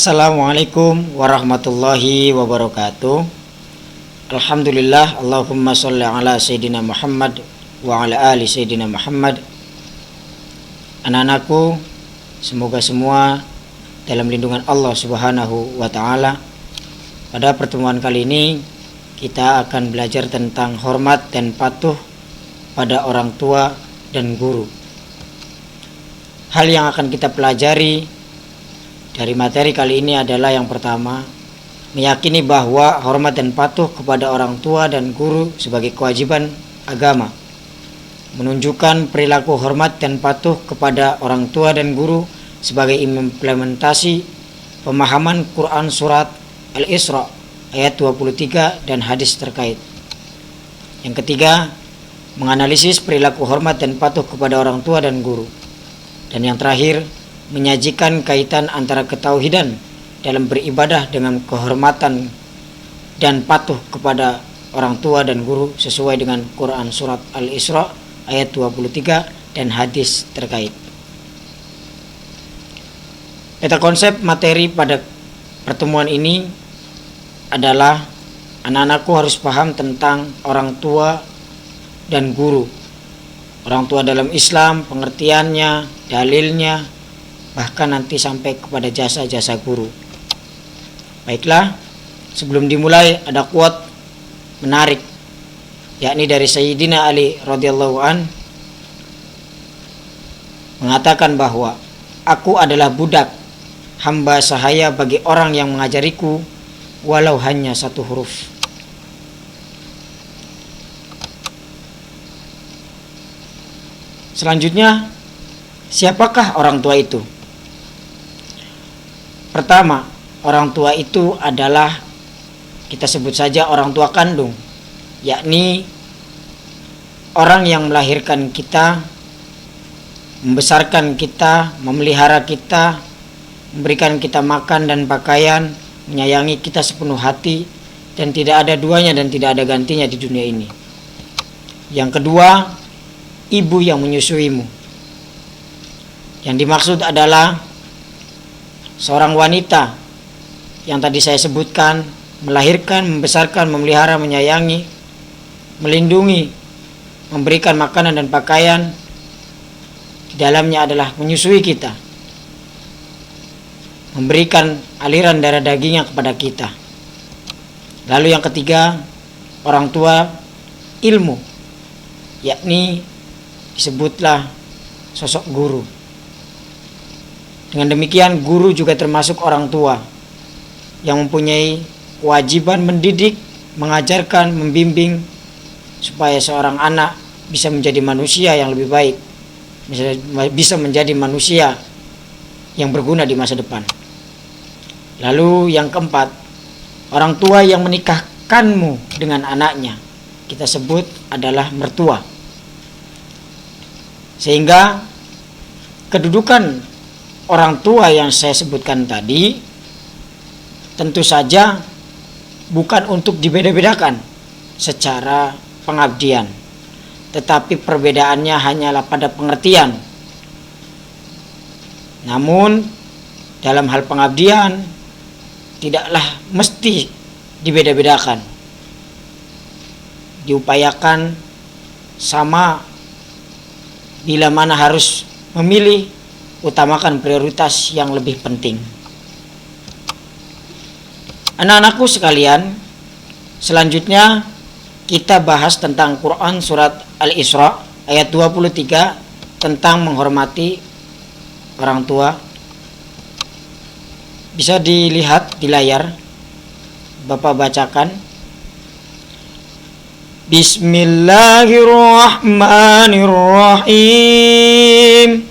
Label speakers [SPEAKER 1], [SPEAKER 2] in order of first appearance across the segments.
[SPEAKER 1] Assalamualaikum warahmatullahi wabarakatuh. Alhamdulillah, Allahumma sholli ala Sayyidina Muhammad wa ala ali Sayyidina Muhammad. Anak-anakku, semoga semua dalam lindungan Allah Subhanahu wa ta'ala. Pada pertemuan kali ini kita akan belajar tentang hormat dan patuh pada orang tua dan guru. Hal yang akan kita pelajari dari materi kali ini adalah yang pertama, meyakini bahwa hormat dan patuh kepada orang tua dan guru sebagai kewajiban agama. Menunjukkan perilaku hormat dan patuh kepada orang tua dan guru sebagai implementasi pemahaman Quran surat Al-Isra ayat 23 dan hadis terkait. Yang ketiga, menganalisis perilaku hormat dan patuh kepada orang tua dan guru. Dan yang terakhir, menyajikan kaitan antara ketauhidan dalam beribadah dengan kehormatan dan patuh kepada orang tua dan guru sesuai dengan Quran surat Al-Isra ayat 23 dan hadis terkait. Peta konsep materi pada pertemuan ini adalah anak-anakku harus paham tentang orang tua dan guru. Orang tua dalam Islam, pengertiannya, dalilnya, bahkan nanti sampai kepada jasa-jasa guru. Baiklah, sebelum dimulai ada quote menarik, yakni dari Sayyidina Ali radhiyallahu an, mengatakan bahwa aku adalah budak, hamba sahaya bagi orang yang mengajariku walau hanya satu huruf. Selanjutnya, siapakah orang tua itu? Pertama, orang tua itu adalah, kita sebut saja orang tua kandung, yakni orang yang melahirkan kita, membesarkan kita, memelihara kita, memberikan kita makan dan pakaian, menyayangi kita sepenuh hati, dan tidak ada duanya dan tidak ada gantinya di dunia ini. Yang kedua, ibu yang menyusuimu. Yang dimaksud adalah seorang wanita yang tadi saya sebutkan, melahirkan, membesarkan, memelihara, menyayangi, melindungi, memberikan makanan dan pakaian. Di dalamnya adalah menyusui kita, memberikan aliran darah dagingnya kepada kita. Lalu yang ketiga, orang tua ilmu, yakni disebutlah sosok guru. Dengan demikian, guru juga termasuk orang tua yang mempunyai kewajiban mendidik, mengajarkan, membimbing supaya seorang anak bisa menjadi manusia yang lebih baik, bisa menjadi manusia yang berguna di masa depan. Lalu yang keempat, orang tua yang menikahkanmu dengan anaknya, kita sebut adalah mertua. Sehingga kedudukan orang tua yang saya sebutkan tadi tentu saja bukan untuk dibeda-bedakan secara pengabdian, tetapi perbedaannya hanyalah pada pengertian. Namun dalam hal pengabdian tidaklah mesti dibeda-bedakan, diupayakan sama. Bila mana harus memilih, utamakan prioritas yang lebih penting. Anak-anakku sekalian, selanjutnya kita bahas tentang Quran surat Al-Isra ayat 23 tentang menghormati orang tua. Bisa dilihat di layar, Bapak bacakan. Bismillahirrahmanirrahim.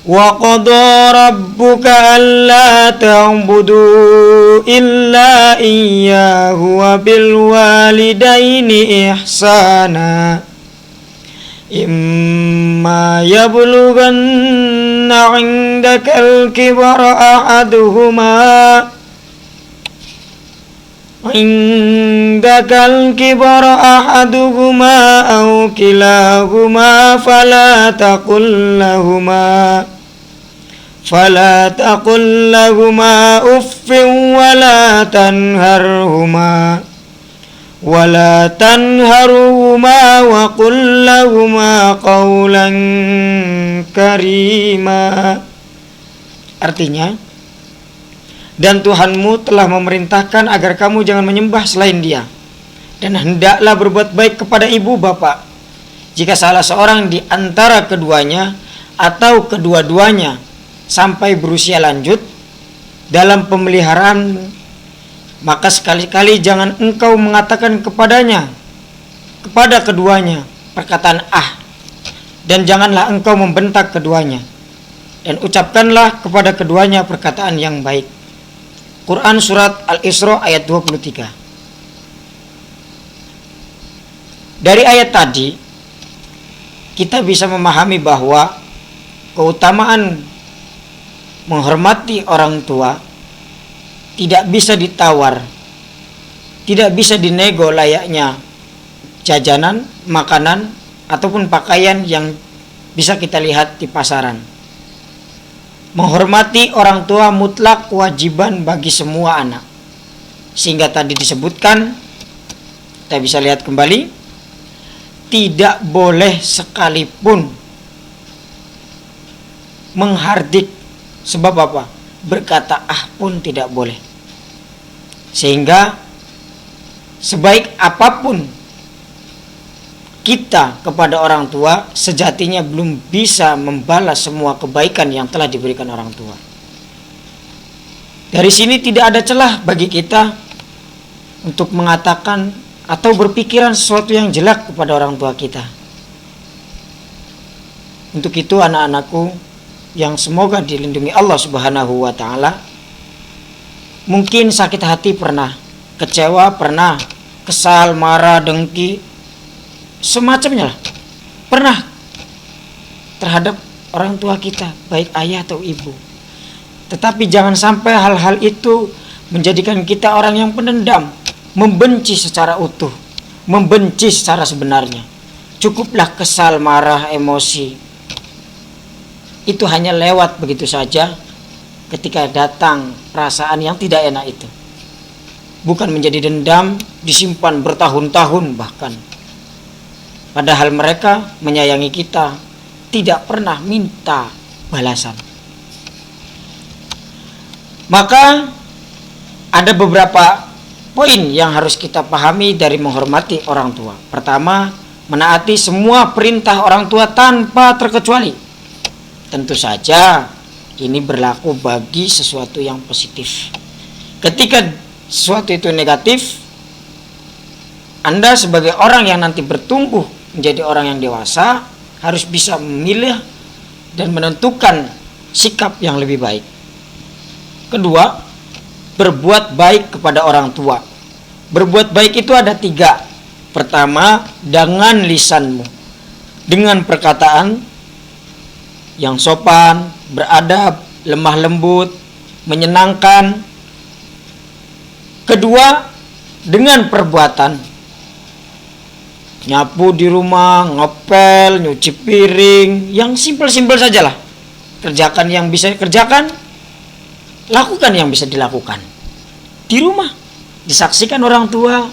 [SPEAKER 1] Wa qada rabbuka alla ta'budu illa iyyahu wa bil walidaini ihsana. Imma yablughanna 'indakal kibara ahaduhuma عندك الكبر أحدهما أو كلاهما فلا تقل لهما Fala taqul lahuma uffin wala tanharhuma wa qul lahuma qawlan karima. Artinya, dan Tuhanmu telah memerintahkan agar kamu jangan menyembah selain Dia, dan hendaklah berbuat baik kepada ibu bapak. Jika salah seorang di antara keduanya atau kedua-duanya sampai berusia lanjut dalam pemeliharaan, maka sekali-kali jangan engkau mengatakan kepada keduanya perkataan ah, dan janganlah engkau membentak keduanya, dan ucapkanlah kepada keduanya perkataan yang baik. Quran surat Al-Isra ayat 23. Dari ayat tadi kita bisa memahami bahwa keutamaan menghormati orang tua tidak bisa ditawar, tidak bisa dinego layaknya jajanan, makanan, ataupun pakaian yang bisa kita lihat di pasaran. Menghormati orang tua mutlak kewajiban bagi semua anak. Sehingga tadi disebutkan, kita bisa lihat kembali, tidak boleh sekalipun menghardik. Sebab apa? Berkata ah pun tidak boleh. Sehingga sebaik apapun kita kepada orang tua, sejatinya belum bisa membalas semua kebaikan yang telah diberikan orang tua. Dari sini tidak ada celah bagi kita untuk mengatakan atau berpikiran sesuatu yang jelek kepada orang tua kita. Untuk itu anak-anakku yang semoga dilindungi Allah Subhanahu wa ta'ala, mungkin sakit hati pernah, kecewa pernah, kesal, marah, dengki, semacamnya lah, pernah terhadap orang tua kita, baik ayah atau ibu. Tetapi jangan sampai hal-hal itu menjadikan kita orang yang pendendam, membenci secara utuh, membenci secara sebenarnya. Cukuplah kesal, marah, emosi, itu hanya lewat begitu saja ketika datang perasaan yang tidak enak itu. Bukan menjadi dendam, disimpan bertahun-tahun bahkan. Padahal mereka menyayangi kita, tidak pernah minta balasan. Maka ada beberapa poin yang harus kita pahami dari menghormati orang tua. Pertama, menaati semua perintah orang tua tanpa terkecuali. Tentu saja ini berlaku bagi sesuatu yang positif. Ketika sesuatu itu negatif, Anda sebagai orang yang nanti bertumbuh menjadi orang yang dewasa harus bisa memilih dan menentukan sikap yang lebih baik. Kedua, berbuat baik kepada orang tua. Berbuat baik itu ada 3. Pertama, dengan lisanmu, dengan perkataan yang sopan, beradab, lemah lembut, menyenangkan. Kedua, dengan perbuatan, nyapu di rumah, ngepel, nyuci piring, yang simpel-simpel sajalah. Kerjakan yang bisa dikerjakan, lakukan yang bisa dilakukan. Di rumah, disaksikan orang tua,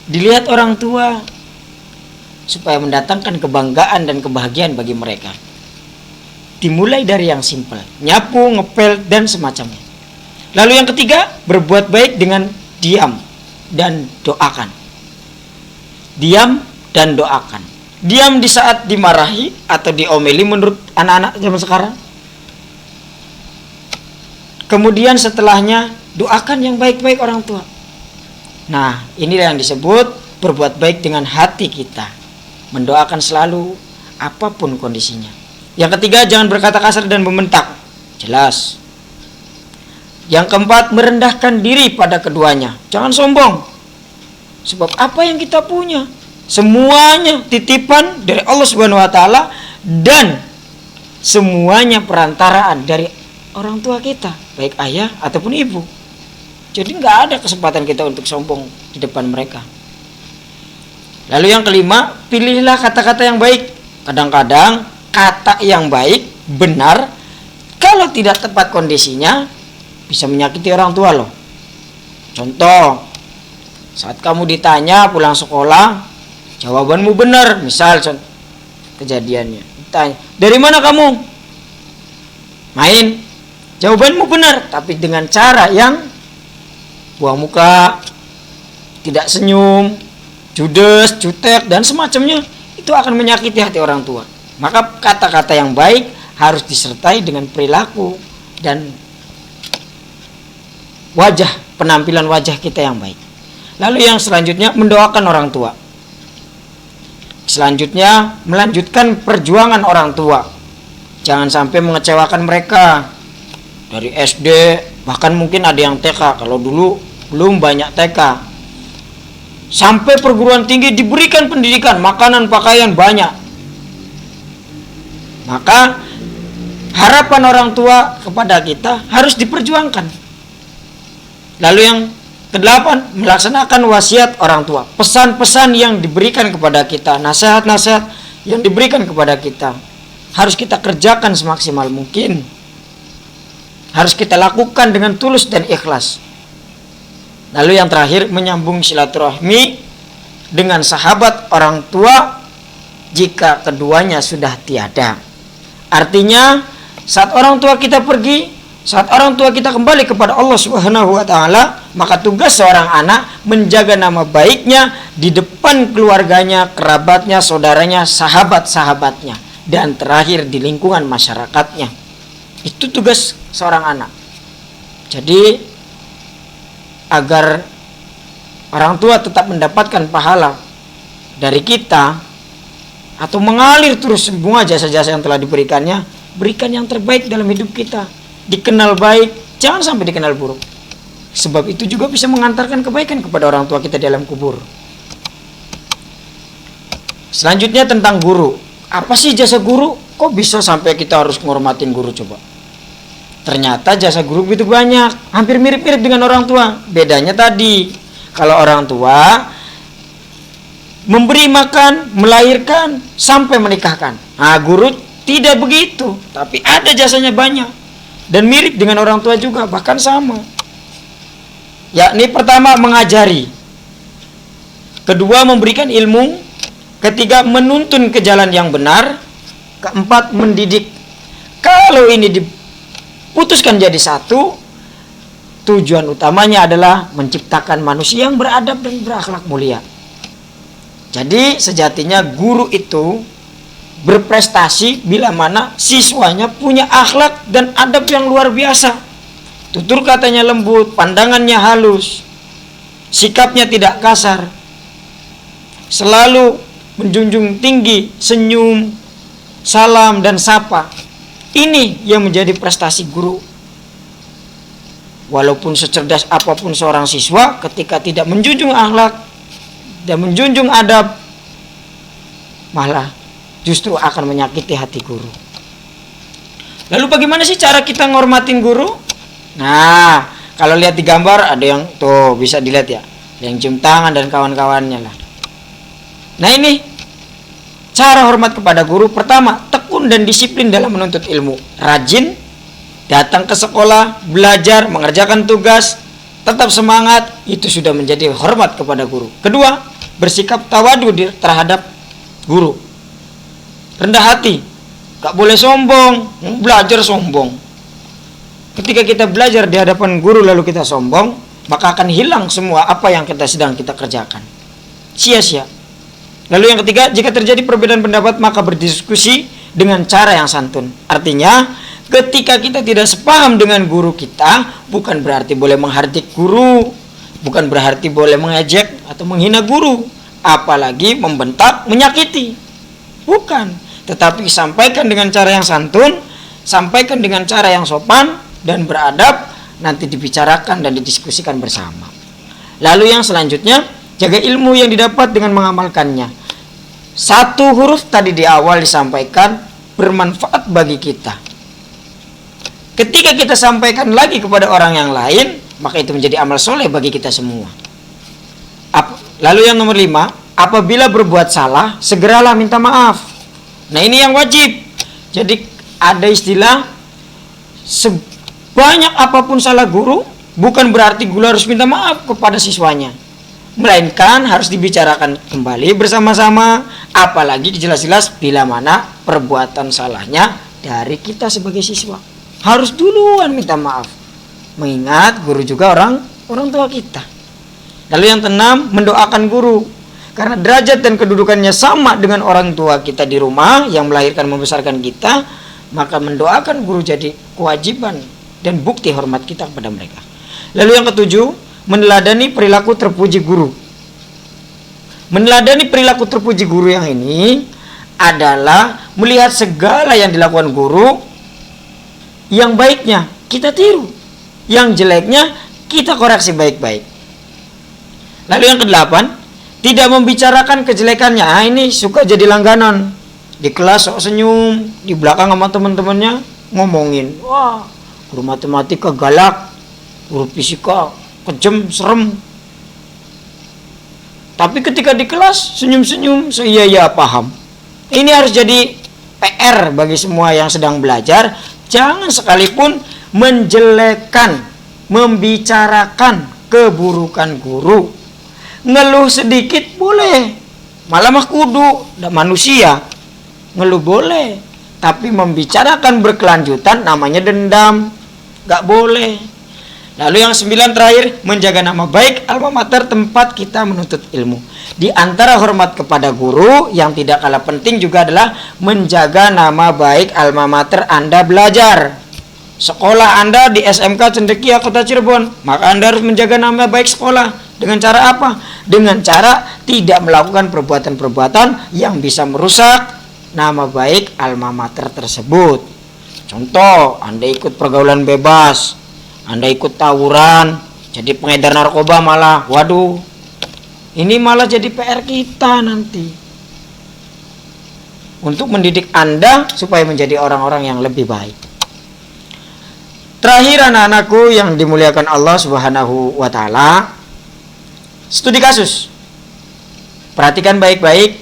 [SPEAKER 1] dilihat orang tua, supaya mendatangkan kebanggaan dan kebahagiaan bagi mereka. Dimulai dari yang simpel, nyapu, ngepel, dan semacamnya. Lalu yang ketiga, berbuat baik dengan diam dan doakan. Diam dan doakan. Diam di saat dimarahi atau diomeli menurut anak-anak zaman sekarang. Kemudian setelahnya, doakan yang baik-baik orang tua. Nah, inilah yang disebut berbuat baik dengan hati kita. Mendoakan selalu apapun kondisinya. Yang ketiga, jangan berkata kasar dan membentak. Jelas. Yang keempat, merendahkan diri pada keduanya. Jangan sombong. Sebab apa yang kita punya, semuanya titipan dari Allah Subhanahu wa taala, dan semuanya perantaraan dari orang tua kita, baik ayah ataupun ibu. Jadi nggak ada kesempatan kita untuk sombong di depan mereka. Lalu yang kelima, pilihlah kata-kata yang baik. Kadang-kadang kata yang baik, benar, Kalau tidak tepat kondisinya, bisa menyakiti orang tua loh. Contoh, saat kamu ditanya pulang sekolah, jawabanmu benar, misal kejadiannya, ditanya, dari mana kamu? Main. Jawabanmu benar, tapi dengan cara yang buang muka, tidak senyum, judes, jutek, dan semacamnya, itu akan menyakiti hati orang tua. Maka kata-kata yang baik harus disertai dengan perilaku dan wajah, penampilan wajah kita yang baik. Lalu yang selanjutnya, mendoakan orang tua. Selanjutnya, melanjutkan perjuangan orang tua. Jangan sampai mengecewakan mereka. Dari SD, bahkan mungkin ada yang TK, kalau dulu belum banyak TK. Sampai perguruan tinggi diberikan pendidikan, makanan, pakaian banyak. Maka harapan orang tua kepada kita harus diperjuangkan. Lalu yang kedelapan, melaksanakan wasiat orang tua. Pesan-pesan yang diberikan kepada kita, nasihat-nasihat yang diberikan kepada kita, harus kita kerjakan semaksimal mungkin. Harus kita lakukan dengan tulus dan ikhlas. Lalu yang terakhir, menyambung silaturahmi dengan sahabat orang tua jika keduanya sudah tiada. Artinya, saat orang tua kita pergi, saat orang tua kita kembali kepada Allah Subhanahu wa taala, maka tugas seorang anak menjaga nama baiknya di depan keluarganya, kerabatnya, saudaranya, sahabat-sahabatnya, dan terakhir di lingkungan masyarakatnya. Itu tugas seorang anak. Jadi agar orang tua tetap mendapatkan pahala dari kita atau mengalir terus semua jasa-jasa yang telah diberikannya, berikan yang terbaik dalam hidup kita. Dikenal baik, jangan sampai dikenal buruk. Sebab itu juga bisa mengantarkan kebaikan kepada orang tua kita di alam kubur. Selanjutnya tentang guru. Apa sih jasa guru? Kok bisa sampai kita harus menghormatin guru coba? Ternyata jasa guru begitu banyak, hampir mirip-mirip dengan orang tua. Bedanya tadi, kalau orang tua memberi makan, melahirkan, sampai menikahkan. Nah, guru tidak begitu, tapi ada jasanya banyak. Dan mirip dengan orang tua juga, bahkan sama. Yakni pertama, mengajari. Kedua, memberikan ilmu. Ketiga, menuntun ke jalan yang benar. Keempat, mendidik. Kalau ini diputuskan jadi satu, tujuan utamanya adalah menciptakan manusia yang beradab dan berakhlak mulia. Jadi sejatinya guru itu berprestasi bila mana siswanya punya akhlak dan adab yang luar biasa. Tutur katanya lembut, pandangannya halus, sikapnya tidak kasar, selalu menjunjung tinggi senyum, salam, dan sapa. Ini yang menjadi prestasi guru. Walaupun secerdas apapun seorang siswa, ketika tidak menjunjung akhlak dan menjunjung adab, malah justru akan menyakiti hati guru. Lalu bagaimana sih cara kita ngormatin guru? Nah, kalau lihat di gambar ada yang tuh bisa dilihat ya, yang cium tangan dan kawan-kawannya lah. Nah, ini cara hormat kepada guru. Pertama, tekun dan disiplin dalam menuntut ilmu. Rajin, datang ke sekolah, belajar, mengerjakan tugas, tetap semangat, itu sudah menjadi hormat kepada guru. Kedua, bersikap tawadu terhadap guru. Rendah hati, gak boleh sombong, belajar sombong. Ketika kita belajar di hadapan guru lalu kita sombong, maka akan hilang semua apa yang sedang kita kerjakan. Sia-sia. Lalu yang ketiga, jika terjadi perbedaan pendapat maka berdiskusi dengan cara yang santun. Artinya, ketika kita tidak sepaham dengan guru kita, bukan berarti boleh menghardik guru, bukan berarti boleh mengejek atau menghina guru, apalagi membentak, menyakiti. Bukan, tetapi sampaikan dengan cara yang santun, sampaikan dengan cara yang sopan dan beradab, nanti dibicarakan dan didiskusikan bersama. Lalu yang selanjutnya, jaga ilmu yang didapat dengan mengamalkannya. Satu huruf tadi di awal disampaikan bermanfaat bagi kita. Ketika kita sampaikan lagi kepada orang yang lain, maka itu menjadi amal soleh bagi kita semua. Lalu yang nomor 5, apabila berbuat salah, segeralah minta maaf. Nah, ini yang wajib. Jadi ada istilah sebanyak apapun salah guru, bukan berarti guru harus minta maaf kepada siswanya, melainkan harus dibicarakan kembali bersama-sama, apalagi jelas-jelas bila mana perbuatan salahnya dari kita sebagai siswa. Harus duluan minta maaf, mengingat guru juga orang tua kita. Lalu yang keenam, mendoakan guru, karena derajat dan kedudukannya sama dengan orang tua kita di rumah yang melahirkan membesarkan kita, maka mendoakan guru jadi kewajiban dan bukti hormat kita kepada mereka. Lalu yang ketujuh, meneladani perilaku terpuji guru. Meneladani perilaku terpuji guru yang ini adalah melihat segala yang dilakukan guru, yang baiknya kita tiru, yang jeleknya kita koreksi baik-baik. Lalu yang kedelapan, tidak membicarakan kejelekannya. Ini suka jadi langganan. Di kelas sok senyum, di belakang sama teman-temannya ngomongin, wah, guru matematika galak, guru fisika kejam, serem. Tapi ketika di kelas senyum-senyum, iya paham. Ini harus jadi PR bagi semua yang sedang belajar. Jangan sekalipun menjelekkan, membicarakan keburukan guru. Ngeluh sedikit boleh, malah mah kudu, manusia ngeluh boleh, tapi membicarakan berkelanjutan namanya dendam, gak boleh. Lalu yang 9 terakhir, menjaga nama baik alma mater tempat kita menuntut ilmu. Di antara hormat kepada guru yang tidak kalah penting juga adalah menjaga nama baik alma mater Anda belajar. Sekolah Anda di SMK Cendekia Kota Cirebon, maka Anda harus menjaga nama baik sekolah. Dengan cara apa? Dengan cara tidak melakukan perbuatan-perbuatan yang bisa merusak nama baik alma mater tersebut. Contoh, Anda ikut pergaulan bebas, Anda ikut tawuran, jadi pengedar narkoba malah, waduh, ini malah jadi PR kita nanti. Untuk mendidik Anda supaya menjadi orang-orang yang lebih baik. Terakhir anak-anakku yang dimuliakan Allah Subhanahu wa Ta'ala, studi kasus. Perhatikan baik-baik.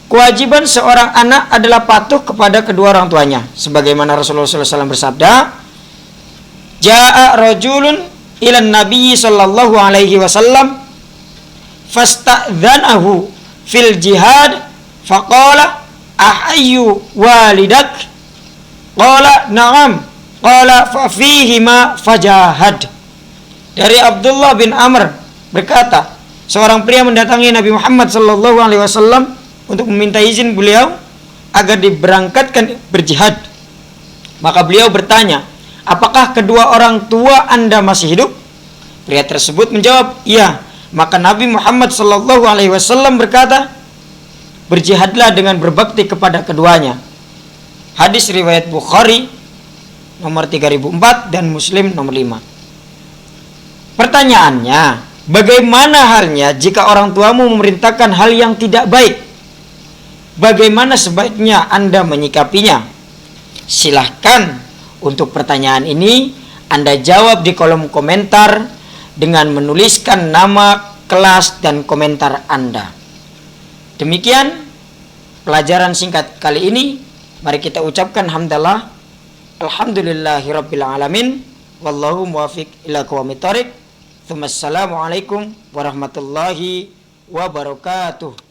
[SPEAKER 1] Kewajiban seorang anak adalah patuh kepada kedua orang tuanya. Sebagaimana Rasulullah SAW bersabda, Ja'a rajulun ilan Nabi sallallahu alaihi wasallam fasta'dzanahu fil jihad faqala ahayyu walidak qala na'am qala fa fihima fajahad. Dari Abdullah bin Amr berkata, seorang pria mendatangi Nabi Muhammad sallallahu alaihi wasallam untuk meminta izin beliau agar diberangkatkan berjihad. Maka beliau bertanya, apakah kedua orang tua Anda masih hidup? Pria tersebut menjawab, iya. Maka Nabi Muhammad sallallahu alaihi wasallam berkata, berjihadlah dengan berbakti kepada keduanya. Hadis riwayat Bukhari nomor 3004 dan Muslim nomor 5. Pertanyaannya, bagaimana halnya jika orang tuamu memerintahkan hal yang tidak baik? Bagaimana sebaiknya Anda menyikapinya? Silahkan untuk pertanyaan ini Anda jawab di kolom komentar dengan menuliskan nama, kelas, dan komentar Anda. Demikian pelajaran singkat kali ini. Mari kita ucapkan hamdalah. Alhamdulillahirabbil alamin. Wallahu muwaffiq ila aqwamit thoriq. Assalamualaikum warahmatullahi wabarakatuh.